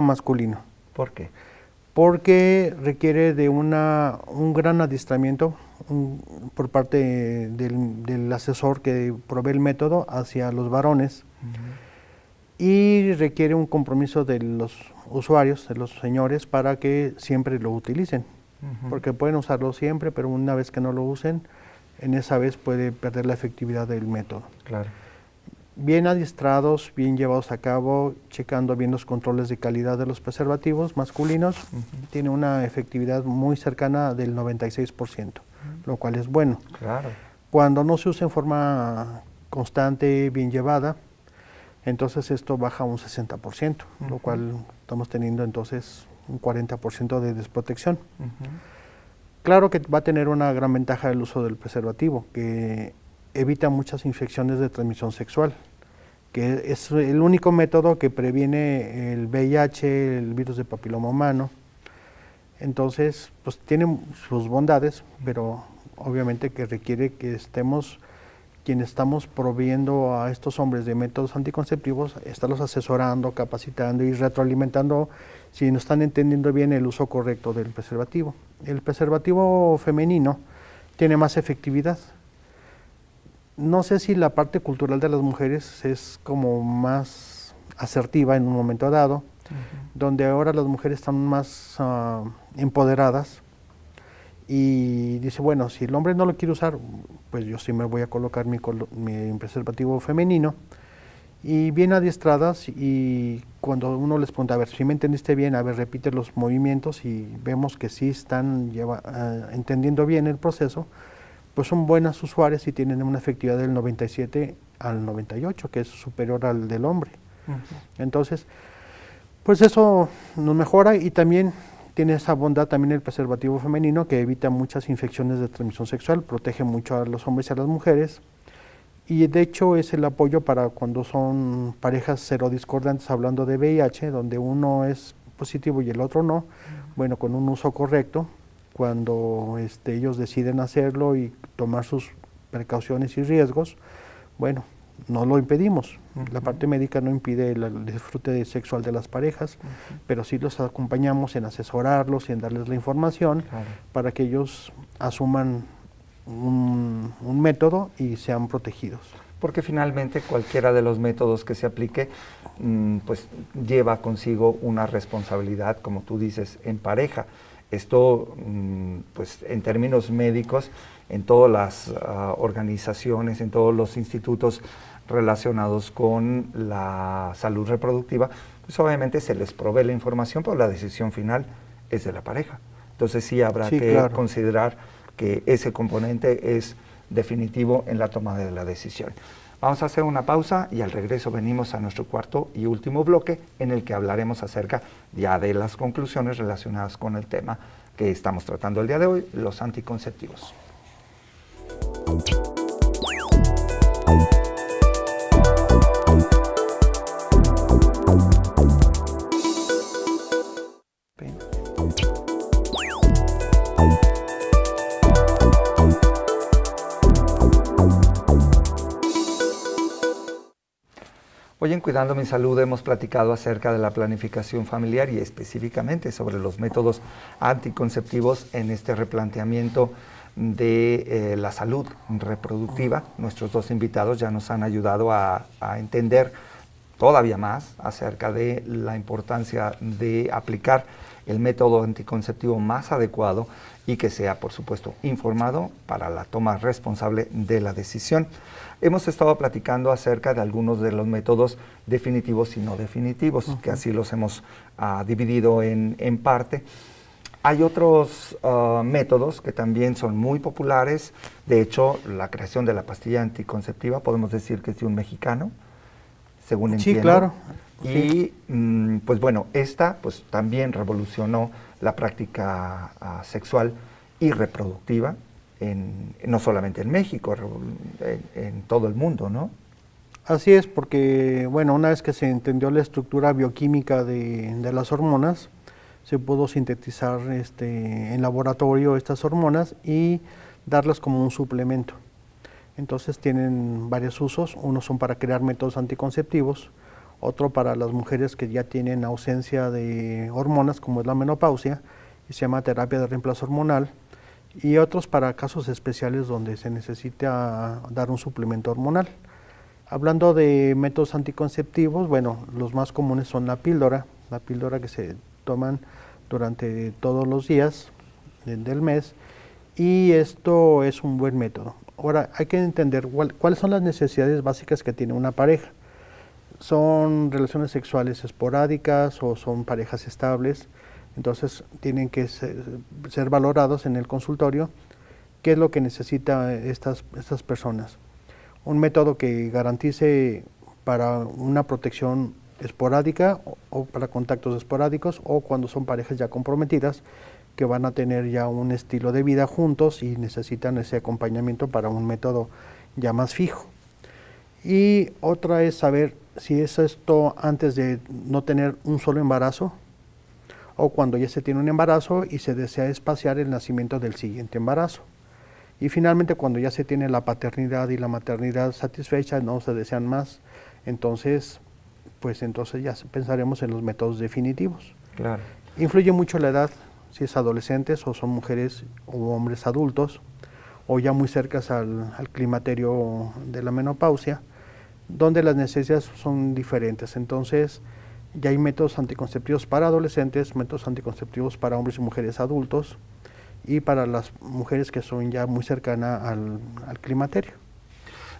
masculino. ¿Por qué? Porque requiere de un gran adiestramiento por parte del asesor que provee el método hacia los varones. Y requiere un compromiso de los usuarios, de los señores, para que siempre lo utilicen. Porque pueden usarlo siempre, pero una vez que no lo usen, en esa vez puede perder la efectividad del método. Claro. Bien adiestrados, bien llevados a cabo, checando bien los controles de calidad de los preservativos masculinos, tiene una efectividad muy cercana del 96%, lo cual es bueno. Claro. Cuando no se usa en forma constante, bien llevada, entonces esto baja un 60%, lo cual estamos teniendo entonces un 40% de desprotección. Claro que va a tener una gran ventaja el uso del preservativo, que evita muchas infecciones de transmisión sexual, que es el único método que previene el VIH, el virus de papiloma humano. Entonces, pues tiene sus bondades, pero obviamente que requiere que quienes estamos proveyendo a estos hombres de métodos anticonceptivos, estarlos asesorando, capacitando y retroalimentando si no están entendiendo bien el uso correcto del preservativo. El preservativo femenino tiene más efectividad. No sé si la parte cultural de las mujeres es como más asertiva en un momento dado, donde ahora las mujeres están más empoderadas y dice, bueno, si el hombre no lo quiere usar, pues yo sí me voy a colocar mi preservativo femenino y bien adiestradas, y cuando uno les pregunta, a ver, si me entendiste bien, a ver, repite los movimientos, y vemos que sí están entendiendo bien el proceso, pues son buenas usuarias y tienen una efectividad del 97 al 98, que es superior al del hombre. Entonces, pues eso nos mejora, y también tiene esa bondad también el preservativo femenino, que evita muchas infecciones de transmisión sexual, protege mucho a los hombres y a las mujeres, y de hecho es el apoyo para cuando son parejas serodiscordantes, hablando de VIH, donde uno es positivo y el otro no. Bueno, con un uso correcto, cuando ellos deciden hacerlo y tomar sus precauciones y riesgos, bueno, no lo impedimos. La parte médica no impide el disfrute sexual de las parejas, pero sí los acompañamos en asesorarlos y en darles la información para que ellos asuman un método y sean protegidos. Porque finalmente cualquiera de los métodos que se aplique, pues lleva consigo una responsabilidad, como tú dices, en pareja. Esto, pues en términos médicos, en todas las organizaciones, en todos los institutos relacionados con la salud reproductiva, pues obviamente se les provee la información, pero la decisión final es de la pareja. Entonces sí habrá que considerar que ese componente es definitivo en la toma de la decisión. Vamos a hacer una pausa y al regreso venimos a nuestro cuarto y último bloque, en el que hablaremos acerca ya de las conclusiones relacionadas con el tema que estamos tratando el día de hoy, los anticonceptivos. Hoy en Cuidando mi Salud hemos platicado acerca de la planificación familiar y específicamente sobre los métodos anticonceptivos en este replanteamiento de la salud reproductiva. Nuestros dos invitados ya nos han ayudado a entender todavía más acerca de la importancia de aplicar el método anticonceptivo más adecuado y que sea, por supuesto, informado para la toma responsable de la decisión. Hemos estado platicando acerca de algunos de los métodos definitivos y no definitivos, que así los hemos dividido en parte. Hay otros métodos que también son muy populares. De hecho, la creación de la pastilla anticonceptiva podemos decir que es de un mexicano, según entiendo. Sí, claro. Y pues bueno, esta pues también revolucionó la práctica sexual y reproductiva, no solamente en México, en todo el mundo, ¿no? Así es, porque bueno, una vez que se entendió la estructura bioquímica de las hormonas, se pudo sintetizar en laboratorio estas hormonas y darlas como un suplemento. Entonces tienen varios usos. Unos son para crear métodos anticonceptivos, otro para las mujeres que ya tienen ausencia de hormonas, como es la menopausia, y se llama terapia de reemplazo hormonal, y otros para casos especiales donde se necesita dar un suplemento hormonal. Hablando de métodos anticonceptivos, bueno, los más comunes son la píldora que se toman durante todos los días del mes, y esto es un buen método. Ahora, hay que entender cuáles son las necesidades básicas que tiene una pareja. ¿Son relaciones sexuales esporádicas o son parejas estables? Entonces tienen que ser valorados en el consultorio qué es lo que necesitan estas personas. Un método que garantice para una protección esporádica o para contactos esporádicos, o cuando son parejas ya comprometidas que van a tener ya un estilo de vida juntos y necesitan ese acompañamiento para un método ya más fijo. Y otra es saber si es esto antes de no tener un solo embarazo, o cuando ya se tiene un embarazo y se desea espaciar el nacimiento del siguiente embarazo. Y finalmente, cuando ya se tiene la paternidad y la maternidad satisfecha, no se desean más, entonces ya pensaremos en los métodos definitivos. Claro. Influye mucho la edad, si es adolescentes o son mujeres o hombres adultos, o ya muy cercas al climaterio de la menopausia, donde las necesidades son diferentes. Entonces, ya hay métodos anticonceptivos para adolescentes, métodos anticonceptivos para hombres y mujeres adultos, y para las mujeres que son ya muy cercanas al climaterio.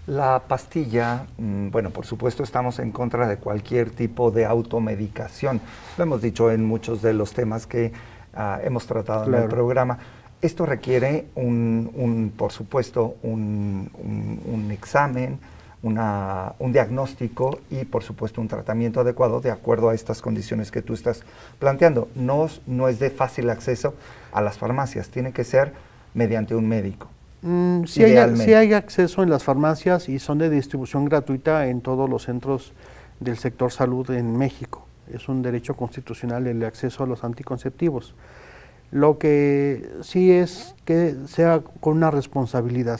La pastilla, bueno, por supuesto estamos en contra de cualquier tipo de automedicación. Lo hemos dicho en muchos de los temas que hemos tratado en el programa. Esto requiere por supuesto, un examen, un diagnóstico y, por supuesto, un tratamiento adecuado de acuerdo a estas condiciones que tú estás planteando. No es de fácil acceso a las farmacias, tiene que ser mediante un médico. Sí hay acceso en las farmacias y son de distribución gratuita en todos los centros del sector salud en México. Es un derecho constitucional el acceso a los anticonceptivos. Lo que sí es que sea con una responsabilidad.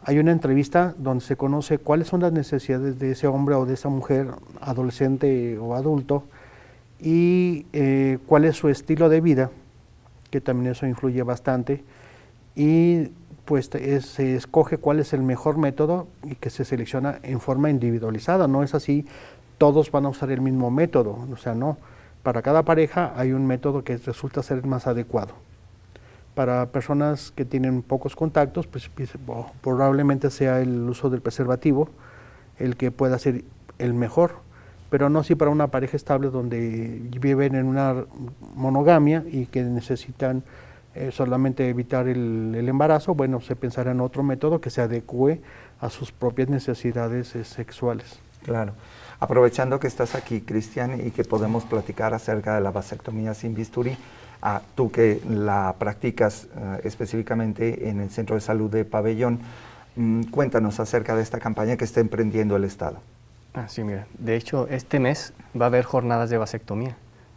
Hay una entrevista donde se conoce cuáles son las necesidades de ese hombre o de esa mujer, adolescente o adulto, y cuál es su estilo de vida, que también eso influye bastante, y pues se escoge cuál es el mejor método y que se selecciona en forma individualizada. No es así, todos van a usar el mismo método, o sea, no. Para cada pareja hay un método que resulta ser más adecuado. Para personas que tienen pocos contactos, pues probablemente sea el uso del preservativo el que pueda ser el mejor, pero no así para una pareja estable donde viven en una monogamia y que necesitan solamente evitar el embarazo. Bueno, se pensará en otro método que se adecue a sus propias necesidades sexuales. Claro. Aprovechando que estás aquí, Cristian, y que podemos platicar acerca de la vasectomía sin bisturí, tú que la practicas específicamente en el Centro de Salud de Pabellón, cuéntanos acerca de esta campaña que está emprendiendo el Estado. Sí, mira, de hecho este mes va a haber jornadas de vasectomía,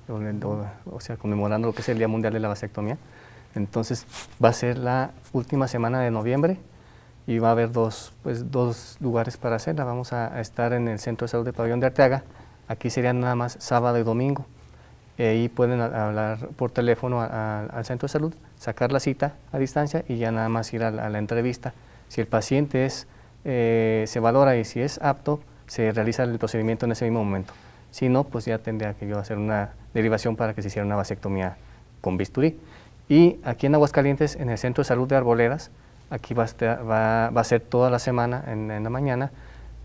o sea, conmemorando lo que es el Día Mundial de la Vasectomía. Entonces va a ser la última semana de noviembre y va a haber dos lugares para hacerla. Vamos a estar en el Centro de Salud de Pabellón de Arteaga. Aquí serían nada más sábado y domingo. Ahí pueden hablar por teléfono al Centro de Salud, sacar la cita a distancia y ya nada más ir a la entrevista. Si el paciente se valora y si es apto, se realiza el procedimiento en ese mismo momento. Si no, pues ya tendría que yo hacer una derivación para que se hiciera una vasectomía con bisturí. Y aquí en Aguascalientes, en el Centro de Salud de Arboledas, aquí va a ser toda la semana, en la mañana,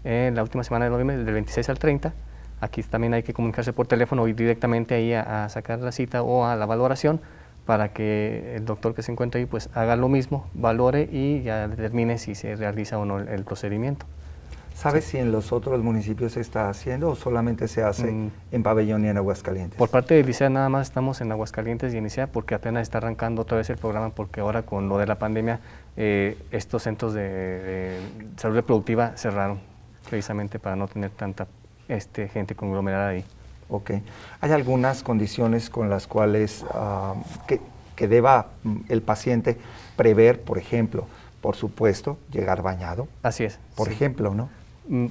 la última semana de noviembre, del 26 al 30. Aquí también hay que comunicarse por teléfono o ir directamente ahí a sacar la cita o a la valoración para que el doctor que se encuentre ahí pues haga lo mismo, valore y ya determine si se realiza o no el procedimiento. ¿Sabes si en los otros municipios se está haciendo o solamente se hace en Pabellón y en Aguascalientes? Por parte de Licea nada más estamos en Aguascalientes y en Licea porque apenas está arrancando otra vez el programa, porque ahora con lo de la pandemia estos centros de salud reproductiva cerraron precisamente para no tener tanta gente conglomerada ahí. Ok. ¿Hay algunas condiciones con las cuales que deba el paciente prever, por ejemplo, por supuesto, llegar bañado? Así es. Por ejemplo, ¿no?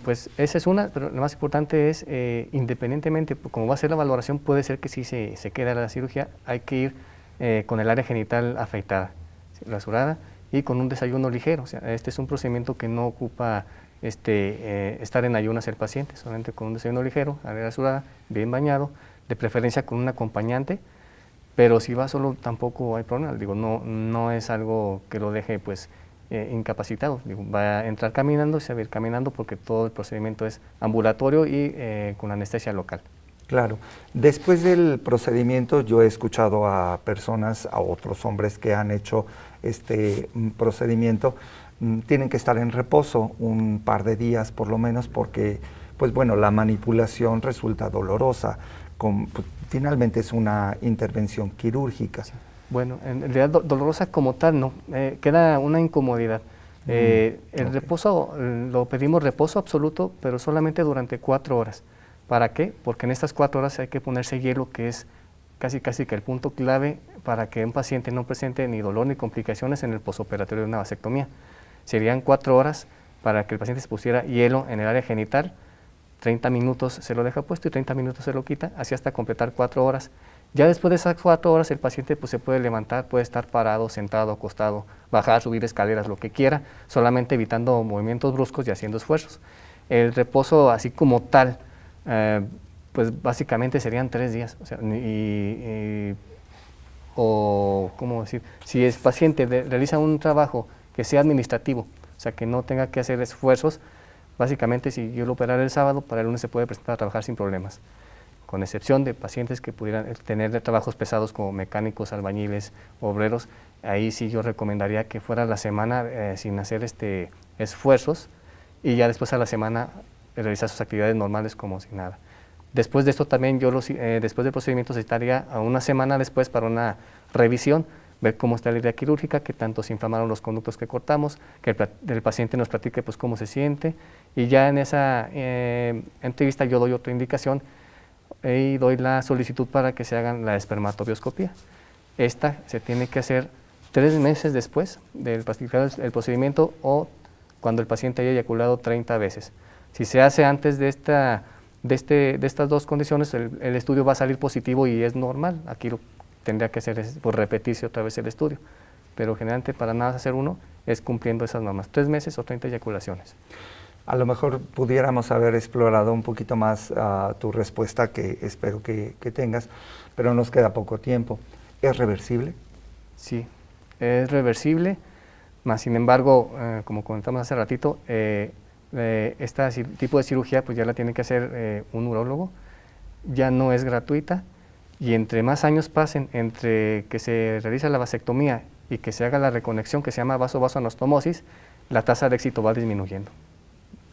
Pues esa es una, pero lo más importante es, independientemente, como va a ser la valoración, puede ser que si se queda la cirugía, hay que ir con el área genital afeitada, rasurada y con un desayuno ligero. O sea, este es un procedimiento que no ocupa estar en ayunas el paciente, solamente con un desayuno ligero, área rasurada, bien bañado, de preferencia con un acompañante, pero si va solo tampoco hay problema. Digo, no es algo que lo deje pues incapacitado. Digo, va a entrar caminando, se va a ir caminando porque todo el procedimiento es ambulatorio y con anestesia local. Claro. Después del procedimiento yo he escuchado a personas, a otros hombres que han hecho este procedimiento, tienen que estar en reposo un par de días por lo menos porque, pues bueno, la manipulación resulta dolorosa. Finalmente es una intervención quirúrgica. Sí. Bueno, en realidad dolorosa como tal no, queda una incomodidad. El reposo, lo pedimos reposo absoluto, pero solamente durante 4 horas. ¿Para qué? Porque en estas 4 horas hay que ponerse hielo, que es casi que el punto clave para que un paciente no presente ni dolor ni complicaciones en el posoperatorio de una vasectomía. Serían 4 horas para que el paciente se pusiera hielo en el área genital, 30 minutos se lo deja puesto y 30 minutos se lo quita, así hasta completar 4 horas. Ya después de esas 4 horas el paciente pues, se puede levantar, puede estar parado, sentado, acostado, bajar, subir escaleras, lo que quiera, solamente evitando movimientos bruscos y haciendo esfuerzos. El reposo así como tal, pues básicamente serían 3 días. O sea, ¿cómo decir? Si el paciente realiza un trabajo que sea administrativo, o sea, que no tenga que hacer esfuerzos. Básicamente, si yo lo operara el sábado, para el lunes se puede presentar a trabajar sin problemas, con excepción de pacientes que pudieran tener trabajos pesados como mecánicos, albañiles, obreros. Ahí sí yo recomendaría que fuera la semana sin hacer esfuerzos, y ya después a la semana realizar sus actividades normales como si nada. Después de esto también después del procedimiento se estaría a una semana después para una revisión, ver cómo está la herida quirúrgica, qué tanto se inflamaron los conductos que cortamos, que el paciente nos platique pues cómo se siente, y ya en esa entrevista yo doy otra indicación y doy la solicitud para que se hagan la espermatobioscopía. Esta se tiene que hacer 3 meses después del el procedimiento o cuando el paciente haya eyaculado 30 veces. Si se hace antes de estas dos condiciones, el estudio va a salir positivo y es normal. Aquí lo tendría que hacer por repetirse otra vez el estudio, pero generalmente para nada hacer uno es cumpliendo esas normas, 3 meses o 30 eyaculaciones. A lo mejor pudiéramos haber explorado un poquito más tu respuesta, que espero que tengas, pero nos queda poco tiempo. ¿Es reversible? Sí, es reversible, más sin embargo, como comentamos hace ratito, este tipo de cirugía pues ya la tiene que hacer un urólogo, ya no es gratuita, y entre más años pasen entre que se realiza la vasectomía y que se haga la reconexión que se llama vaso-vasoanostomosis, la tasa de éxito va disminuyendo.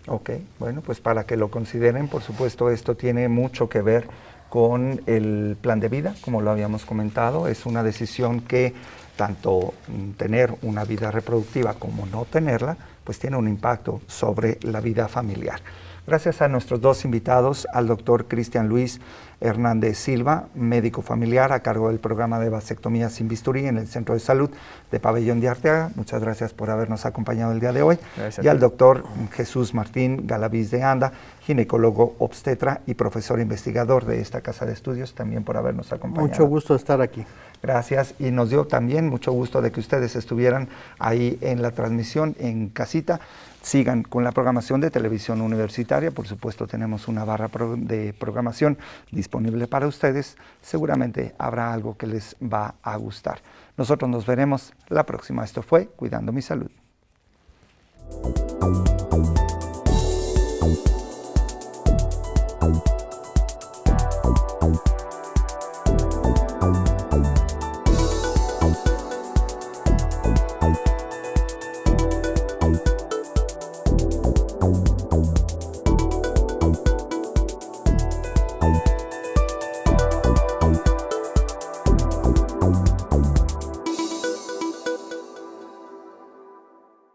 Ok, bueno, pues para que lo consideren, por supuesto, esto tiene mucho que ver con el plan de vida, como lo habíamos comentado. Es una decisión que tanto tener una vida reproductiva como no tenerla, pues tiene un impacto sobre la vida familiar. Gracias a nuestros 2 invitados, al doctor Cristian Luis Hernández Silva, médico familiar a cargo del programa de vasectomía sin bisturí en el Centro de Salud de Pabellón de Arteaga. Muchas gracias por habernos acompañado el día de hoy. Gracias. Y al doctor Jesús Martín Galaviz de Anda, ginecólogo obstetra y profesor investigador de esta casa de estudios, también por habernos acompañado. Mucho gusto estar aquí. Gracias, y nos dio también mucho gusto de que ustedes estuvieran ahí en la transmisión en casita. Sigan con la programación de Televisión Universitaria. Por supuesto, tenemos una barra de programación disponible para ustedes. Seguramente habrá algo que les va a gustar. Nosotros nos veremos la próxima. Esto fue Cuidando mi Salud.